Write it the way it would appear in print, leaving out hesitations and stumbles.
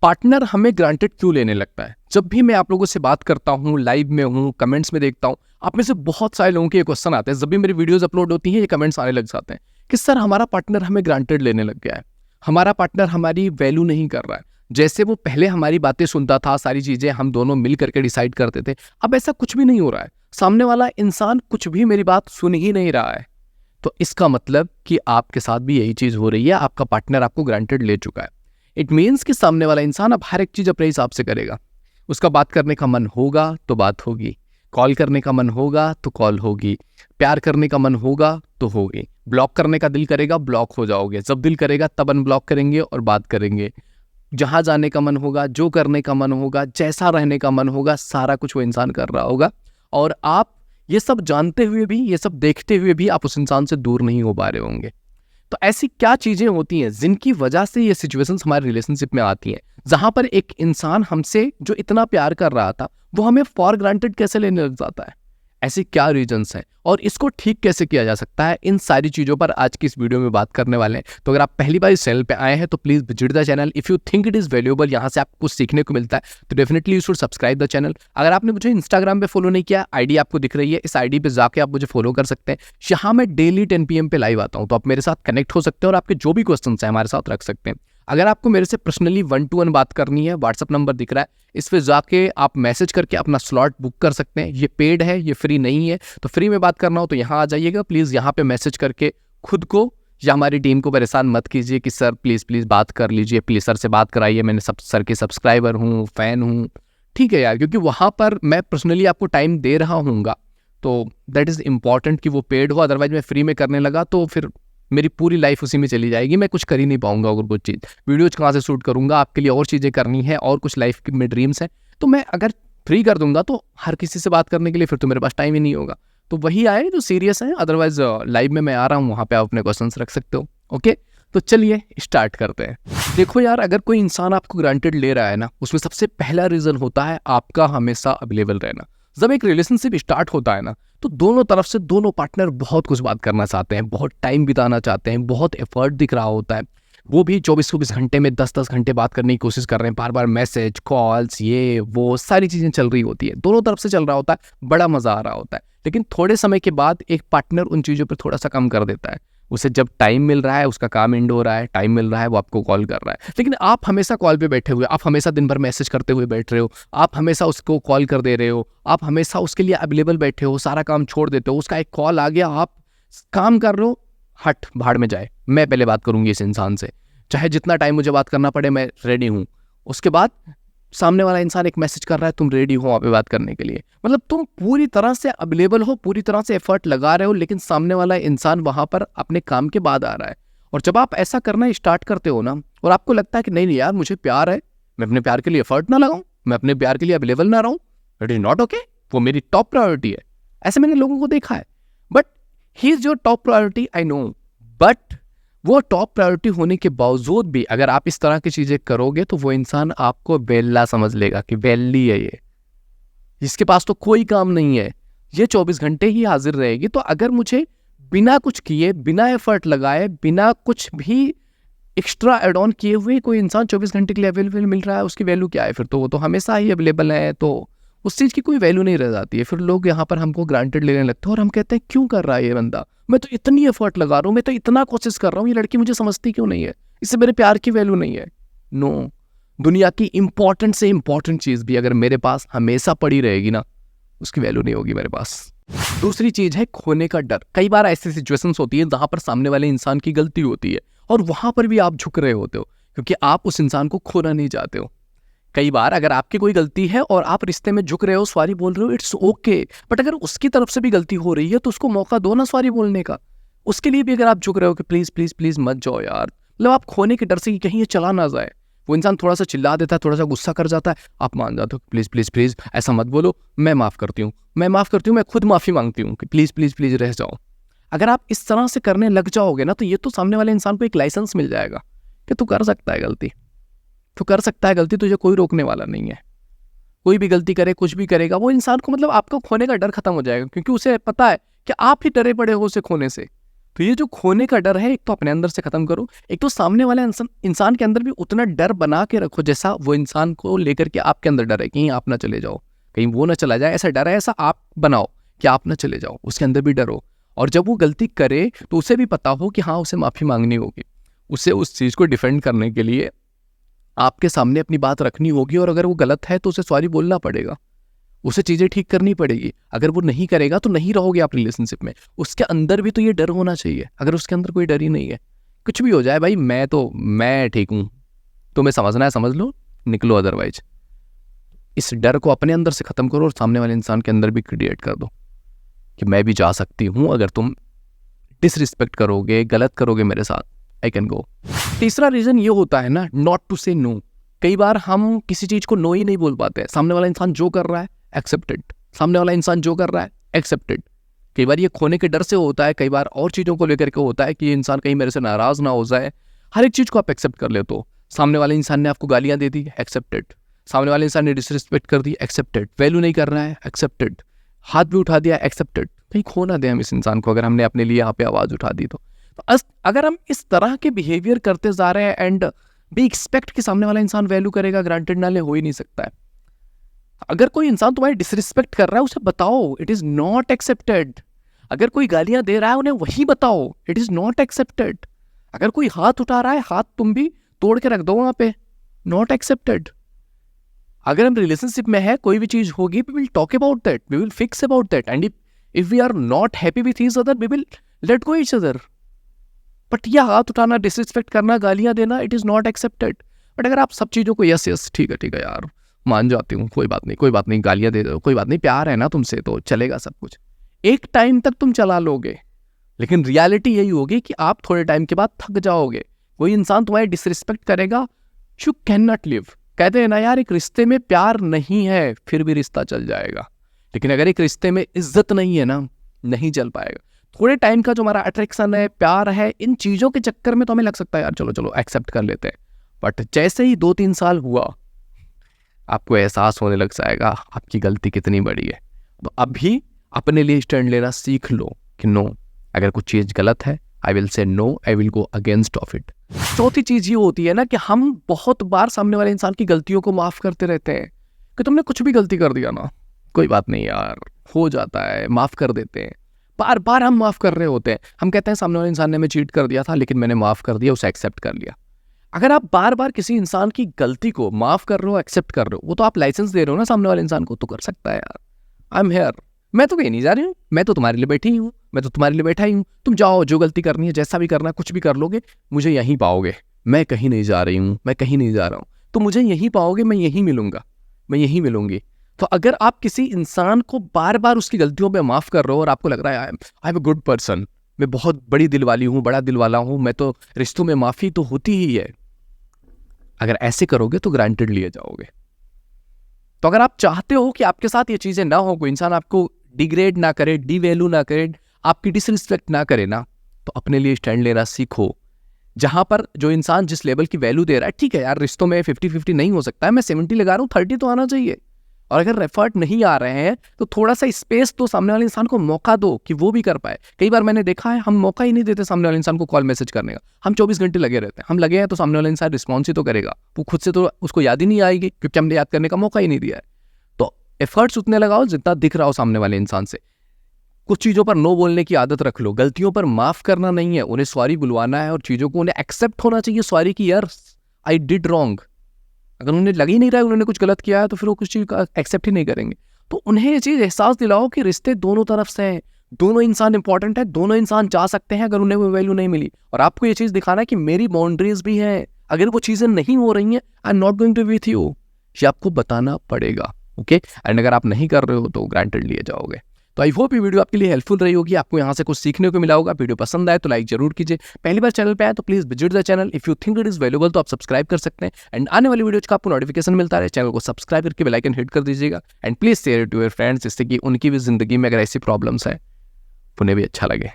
Partner हमें granted क्यों लेने लगता है? जब भी मैं आप लोगों से बात करता हूँ, लाइव में हूँ, कमेंट्स में देखता हूँ, आप में से बहुत सारे लोगों के ये क्वेश्चन आते हैं। जब भी मेरी वीडियोस अपलोड होती हैं, ये कमेंट्स आने लग जाते हैं कि सर हमारा पार्टनर हमें ग्रांटेड लेने लग गया है, हमारा पार्टनर हमारी वैल्यू नहीं कर रहा है। जैसे वो पहले हमारी बातें सुनता था, सारी चीज़ें हम दोनों मिल करके डिसाइड करते थे, अब ऐसा कुछ भी नहीं हो रहा है। सामने वाला इंसान कुछ भी मेरी बात सुन ही नहीं रहा है। तो इसका मतलब कि आपके साथ भी यही चीज़ हो रही है, आपका पार्टनर आपको ग्रांटेड ले चुका है। इट मीन्स कि सामने वाला इंसान अब हर एक चीज़ अपने हिसाब से करेगा। उसका बात करने का मन होगा तो बात होगी, कॉल करने का मन होगा तो कॉल होगी, प्यार करने का मन होगा तो होगी, ब्लॉक करने का दिल करेगा ब्लॉक हो जाओगे, जब दिल करेगा तब अनब्लॉक करेंगे और बात करेंगे। जहाँ जाने का मन होगा, जो करने का मन होगा, जैसा रहने का मन होगा, सारा कुछ वो इंसान कर रहा होगा। और आप ये सब जानते हुए भी, ये सब देखते हुए भी आप उस इंसान से दूर नहीं हो पा रहे होंगे। तो ऐसी क्या चीजें होती हैं जिनकी वजह से ये सिचुएशंस हमारे रिलेशनशिप में आती हैं, जहां पर एक इंसान हमसे जो इतना प्यार कर रहा था वो हमें फॉर ग्रांटेड कैसे लेने लग जाता है? ऐसी क्या रीजंस हैं और इसको ठीक कैसे किया जा सकता है? इन सारी चीज़ों पर आज की इस वीडियो में बात करने वाले हैं। तो अगर आप पहली बार इस चैनल पे आए हैं तो please visit the channel. If you think it is valuable, यहाँ से आपको कुछ सीखने को मिलता है, तो definitely you should subscribe the channel. अगर आपने मुझे इंस्टाग्राम पे फॉलो नहीं किया, आईडी आपको दिख रही है, इस आईडी पे जाके आप मुझे फॉलो कर सकते हैं। यहाँ मैं डेली 10 PM पे लाइव आता हूँ, तो आप मेरे साथ कनेक्ट हो सकते हैं और आपके जो भी क्वेश्चन हैं हमारे साथ रख सकते हैं। अगर आपको मेरे से पर्सनली 1-to-1 बात करनी है, व्हाट्सअप नंबर दिख रहा है, इस पे जाके आप मैसेज करके अपना स्लॉट बुक कर सकते हैं। ये पेड है, ये फ्री नहीं है। तो फ्री में बात करना हो तो यहाँ आ जाइएगा। प्लीज़ यहाँ पे मैसेज करके खुद को या हमारी टीम को परेशान मत कीजिए कि सर प्लीज़ बात कर लीजिए, प्लीज़ सर से बात कराइए, मैंने सब सर के सब्सक्राइबर हूँ, फ़ैन हूँ। ठीक है यार, क्योंकि वहाँ पर मैं पर्सनली आपको टाइम दे रहा हूँगा, तो दैट इज़ इम्पॉर्टेंट कि वो पेड हो। अदरवाइज मैं फ्री में करने लगा तो फिर मेरी पूरी लाइफ उसी में चली जाएगी, मैं कुछ कर ही नहीं पाऊंगा। और कुछ चीज़ वीडियोज कहाँ से शूट करूंगा, आपके लिए और चीज़ें करनी है और कुछ लाइफ में ड्रीम्स हैं। तो मैं अगर फ्री कर दूंगा तो हर किसी से बात करने के लिए फिर तो मेरे पास टाइम ही नहीं होगा। तो वही आए जो सीरियस है, अदरवाइज लाइव में मैं आ रहा हूँ, वहाँ पे आप अपने क्वेश्चंस रख सकते हो। ओके, तो चलिए स्टार्ट करते हैं। देखो यार, अगर कोई इंसान आपको ग्रांटेड ले रहा है ना, उसमें सबसे पहला रीज़न होता है आपका हमेशा अवेलेबल रहना। जब एक रिलेशनशिप स्टार्ट होता है ना, तो दोनों तरफ से दोनों पार्टनर बहुत कुछ बात करना चाहते हैं, बहुत टाइम बिताना चाहते हैं, बहुत एफर्ट दिख रहा होता है। वो भी 24-24 घंटे में 10-10 घंटे बात करने की कोशिश कर रहे हैं, बार बार मैसेज, कॉल्स, ये वो सारी चीज़ें चल रही होती है, दोनों तरफ से चल रहा होता है, बड़ा मज़ा आ रहा होता है। लेकिन थोड़े समय के बाद एक पार्टनर उन चीज़ों पर थोड़ा सा कम कर देता है। उसे जब टाइम मिल रहा है, उसका काम एंड हो रहा है, टाइम मिल रहा है, वो आपको कॉल कर रहा है, लेकिन आप हमेशा कॉल पे बैठे हुए, आप हमेशा दिन भर मैसेज करते हुए बैठ रहे हो, आप हमेशा उसको कॉल कर दे रहे हो, आप हमेशा उसके लिए अवेलेबल बैठे हो, सारा काम छोड़ देते हो, उसका एक कॉल आ गया, आप काम कर रहे हो, हट भाड़ में जाए, मैं पहले बात करूंगी इस इंसान से, चाहे जितना टाइम मुझे बात करना पड़े, मैं रेडी हूँ। उसके बाद सामने वाला इंसान एक मैसेज कर रहा है, तुम रेडी हो वहाँ पे बात करने के लिए, मतलब तुम पूरी तरह से अवेलेबल हो, पूरी तरह से एफर्ट लगा रहे हो, लेकिन सामने वाला इंसान वहाँ पर अपने काम के बाद आ रहा है। और जब आप ऐसा करना स्टार्ट करते हो ना, और आपको लगता है कि नहीं यार मुझे प्यार है, मैं अपने प्यार के लिए एफर्ट ना लगाऊं, मैं अपने प्यार के लिए अवेलेबल ना रहूं, इट इज नॉट ओके, वो मेरी टॉप प्रायोरिटी है। ऐसे मैंने लोगों को देखा है, but he is your top priority, I know, but वो टॉप प्रायोरिटी होने के बावजूद भी अगर आप इस तरह की चीजें करोगे तो वो इंसान आपको बेल्ला समझ लेगा कि बेल्ली है ये, इसके पास तो कोई काम नहीं है, ये 24 घंटे ही हाजिर रहेगी। तो अगर मुझे बिना कुछ किए, बिना एफर्ट लगाए, बिना कुछ भी एक्स्ट्रा एड ऑन किए हुए कोई इंसान 24 घंटे के लिए अवेलेबल मिल रहा है, उसकी वैल्यू क्या है? फिर तो वो तो हमेशा ही अवेलेबल है, तो उस चीज़ की कोई वैल्यू नहीं रह जाती है। फिर लोग यहाँ पर हमको ग्रांटेड लेने लगते हैं और हम कहते हैं क्यों कर रहा है ये बंदा, मैं तो इतनी एफर्ट लगा रहा हूँ, मैं तो इतना कोशिश कर रहा हूँ, ये लड़की मुझे समझती क्यों नहीं है, इससे मेरे प्यार की वैल्यू नहीं है। नो, दुनिया की इंपॉर्टेंट से इंपॉर्टेंट चीज़ भी अगर मेरे पास हमेशा पड़ी रहेगी ना, उसकी वैल्यू नहीं होगी मेरे पास। दूसरी चीज़ है खोने का डर। कई बार ऐसी सिचुएशंस होती है जहाँ पर सामने वाले इंसान की गलती होती है और वहाँ पर भी आप झुक रहे होते हो क्योंकि आप उस इंसान को खोना नहीं चाहते हो। कई बार अगर आपकी कोई गलती है और आप रिश्ते में झुक रहे हो, सॉरी बोल रहे हो, इट्स ओके, बट अगर उसकी तरफ से भी गलती हो रही है तो उसको मौका दो ना सॉरी बोलने का। उसके लिए भी अगर आप झुक रहे हो कि प्लीज़ प्लीज़ प्लीज़ मत जाओ यार, मतलब आप खोने के डर से कि कहीं ये चला ना जाए। वो इंसान थोड़ा सा चिल्ला देता है, थोड़ा सा गुस्सा कर जाता है, आप मान जाते हो प्लीज़ प्लीज़ प्लीज़ ऐसा मत बोलो, मैं माफ़ करती हूँ, मैं माफ़ करती हूँ, मैं खुद माफ़ी मांगती हूँ कि प्लीज़ प्लीज़ प्लीज़ रह जाओ। अगर आप इस तरह से करने लग जाओगे ना, तो ये तो सामने वाले इंसान को एक लाइसेंस मिल जाएगा कि तू कर सकता है गलती, तू कर सकता है गलती, तुझे कोई रोकने वाला नहीं है। कोई भी गलती करे, कुछ भी करेगा, वो इंसान को मतलब आपको खोने का डर खत्म हो जाएगा क्योंकि उसे पता है कि आप ही डरे पड़े हो उसे खोने से। तो ये जो खोने का डर है, एक तो अपने अंदर से खत्म करो, एक तो सामने वाले इंसान के अंदर भी उतना डर बना के रखो जैसा वो इंसान को लेकर के आपके अंदर डर है, कहीं आप ना चले जाओ, कहीं वो ना चला जाए, ऐसा डर है, ऐसा आप बनाओ कि आप ना चले जाओ, उसके अंदर भी डर हो। और जब वो गलती करे तो उसे भी पता हो कि हाँ उसे माफ़ी मांगनी होगी, उसे उस चीज़ को डिफेंड करने के लिए आपके सामने अपनी बात रखनी होगी, और अगर वो गलत है तो उसे सॉरी बोलना पड़ेगा, उसे चीज़ें ठीक करनी पड़ेगी। अगर वो नहीं करेगा तो नहीं रहोगे आप रिलेशनशिप में। उसके अंदर भी तो ये डर होना चाहिए, अगर उसके अंदर कोई डर ही नहीं है, कुछ भी हो जाए भाई मैं ठीक हूँ, तुम्हें समझना है समझ लो, निकलो, अदरवाइज इस डर को अपने अंदर से ख़त्म करो और सामने वाले इंसान के अंदर भी क्रिएट कर दो कि मैं भी जा सकती हूँ, अगर तुम डिसरिस्पेक्ट करोगे, गलत करोगे मेरे साथ, आई कैन गो। तीसरा रीज़न ये होता है ना, नॉट टू से नो। कई बार हम किसी चीज़ को नो ही नहीं बोल पाते हैं। सामने वाला इंसान जो कर रहा है एक्सेप्टेड, सामने वाला इंसान जो कर रहा है एक्सेप्टेड। कई बार ये खोने के डर से होता है, कई बार और चीज़ों को लेकर के होता है कि ये इंसान कहीं मेरे से नाराज़ ना हो जाए। हर एक चीज़ को आप एक्सेप्ट कर लेते हो। सामने वाले इंसान ने आपको गालियाँ दे दी, एक्सेप्टेड। सामने वाले इंसान ने डिसरिस्पेक्ट कर दी, एक्सेप्टेड। वैल्यू नहीं कर रहा है, एक्सेप्टेड। हाथ भी उठा दिया, एक्सेप्टेड। कहीं खो ना दें हम इस इंसान को, अगर हमने अपने लिए यहाँ पे आवाज़ उठा दी तो अगर हम इस तरह के बिहेवियर करते जा रहे हैं एंड बी एक्सपेक्ट कि सामने वाला इंसान वैल्यू करेगा, ग्रांटेड ना ले, हो ही नहीं सकता है। अगर कोई इंसान तुम्हारी डिसरिस्पेक्ट कर रहा है उसे बताओ, इट इज नॉट एक्सेप्टेड। अगर कोई गालियां दे रहा है उन्हें वही बताओ, इट इज नॉट एक्सेप्टेड। अगर कोई हाथ उठा रहा है, हाथ तुम भी तोड़ के रख दो वहां पे, नॉट एक्सेप्टेड। अगर हम रिलेशनशिप में है, कोई भी चीज होगी, we will talk about that, we will fix about that, and if we are not happy with each other, we will let go each other. But यह हाथ उठाना, डिसरिस्पेक्ट करना, गालियां देना, it is not accepted. But अगर आप सब चीजों को यस ठीक है यार, मान जाती हूँ, कोई बात नहीं, गालियां दे दो, कोई बात नहीं, प्यार है ना तुमसे तो चलेगा सब कुछ, एक टाइम तक तुम चला लोगे, लेकिन रियलिटी यही होगी कि आप थोड़े टाइम के बाद थक जाओगे। कोई इंसान तुम्हारी डिसरिस्पेक्ट करेगा, यू कैन नॉट लिव। कहते हैं ना यार, एक रिश्ते में प्यार नहीं है फिर भी रिश्ता चल जाएगा, लेकिन अगर एक रिश्ते में इज्जत नहीं है ना, नहीं चल पाएगा। थोड़े टाइम का जो हमारा अट्रैक्शन है, प्यार है, इन चीज़ों के चक्कर में तो हमें लग सकता है यार चलो एक्सेप्ट कर लेते हैं, बट जैसे ही 2-3 साल हुआ, आपको एहसास होने लग जाएगा आपकी गलती कितनी बड़ी है। तो अभी अपने लिए स्टैंड लेना सीख लो कि नो, अगर कुछ चीज़ गलत है, I will say no, I will go against of it. चौथी चीज़ ये होती है ना कि हम बहुत बार सामने वाले इंसान की गलतियों को माफ़ करते रहते हैं कि तुमने कुछ भी गलती कर दिया ना, कोई बात नहीं यार, हो जाता है, माफ़ कर देते हैं। बार बार हम माफ़ कर रहे होते हैं, हम कहते हैं सामने वाले इंसान ने हमें चीट कर दिया था लेकिन मैंने माफ़ कर दिया, उसे एक्सेप्ट कर लिया। अगर आप बार बार किसी इंसान की गलती को माफ़ कर रहे हो, एक्सेप्ट कर रहे हो, वो तो आप लाइसेंस दे रहे हो ना सामने वाले इंसान को, तो कर सकता है यार, आई एम हेयर, मैं तो कहीं नहीं जा रही हूँ, मैं तो तुम्हारे लिए बैठी हूँ, मैं तो तुम्हारे लिए बैठा ही हूँ, तुम जाओ, जो गलती करनी है, जैसा भी करना, कुछ भी कर लोगे, मुझे यहीं पाओगे, मैं कहीं नहीं जा रही हूँ, मैं कहीं नहीं जा रहा हूँ, तो मुझे यहीं पाओगे, मैं यहीं मिलूंगा, मैं यहीं मिलूंगी। तो अगर आप किसी इंसान को बार बार उसकी गलतियों पे माफ़ कर रहे हो और आपको लग रहा है I am a good person, मैं बहुत बड़ी दिल वाली हूँ, बड़ा दिल वाला हूँ, मैं तो रिश्तों में माफ़ी तो होती ही है, अगर ऐसे करोगे तो ग्रांटेड लिए जाओगे। तो अगर आप चाहते हो कि आपके साथ ये चीज़ें ना हो, कोई इंसान आपको डिग्रेड ना करे, डिवैल्यू ना करे, आपकी डिसरिस्पेक्ट ना करे ना, तो अपने लिए स्टैंड लेना सीखो। जहां पर जो इंसान जिस लेवल की वैल्यू दे रहा है, ठीक है यार, रिश्तों में 50-50 नहीं हो सकता है, मैं 70 लगा रहा हूँ, 30 तो आना चाहिए। और अगर एफर्ट नहीं आ रहे हैं तो थोड़ा सा स्पेस तो सामने वाले इंसान को मौका दो कि वो भी कर पाए। कई बार मैंने देखा है हम मौका ही नहीं देते सामने वाले इंसान को कॉल मैसेज करने का, हम 24 घंटे लगे रहते हैं, हम लगे हैं तो सामने वाला इंसान रिस्पॉन्स ही तो करेगा, वो खुद से तो उसको याद ही नहीं आएगी क्योंकि हमने याद करने का मौका ही नहीं दिया है। तो एफर्ट्स उतने लगाओ जितना दिख रहा हो सामने वाले इंसान से। कुछ चीज़ों पर नो बोलने की आदत रख लो, गलतियों पर माफ़ करना नहीं है, उन्हें सॉरी बुलवाना है और चीज़ों को उन्हें एक्सेप्ट होना चाहिए सॉरी की, यार आई डिड रॉन्ग। अगर उन्हें लग ही नहीं रहा है उन्होंने कुछ गलत किया है तो फिर वो कुछ चीज़ का एक्सेप्ट ही नहीं करेंगे। तो उन्हें ये चीज़ एहसास दिलाओ कि रिश्ते दोनों तरफ से हैं, दोनों इंसान इंपॉर्टेंट है, दोनों इंसान जा सकते हैं अगर उन्हें वो वैल्यू नहीं मिली। और आपको ये चीज़ दिखाना है कि मेरी बाउंड्रीज भी हैं, अगर वो चीज़ें नहीं हो रही हैं, I am not going to with you, ये आपको बताना पड़ेगा। ओके, एंड अगर आप नहीं कर रहे हो तो ग्रांटेड लिए जाओगे। तो आई होप ये वीडियो आपके लिए हेल्पफुल रही होगी, आपको यहाँ से कुछ सीखने को मिला होगा। वीडियो पसंद आए तो लाइक जरूर कीजिए, पहली बार चैनल पे आए तो please visit the channel, if you think it is valuable तो आप सब्सक्राइब कर सकते हैं, एंड आने वाली वीडियोज का आपको नोटिफिकेशन मिलता रहे, चैनल को सब्सक्राइब करके बेल आइकन हिट कर दीजिएगा, and please share it to your friends, जिससे कि उनकी भी जिंदगी में अगर ऐसी प्रॉब्लम्स है उन्हें भी अच्छा लगे।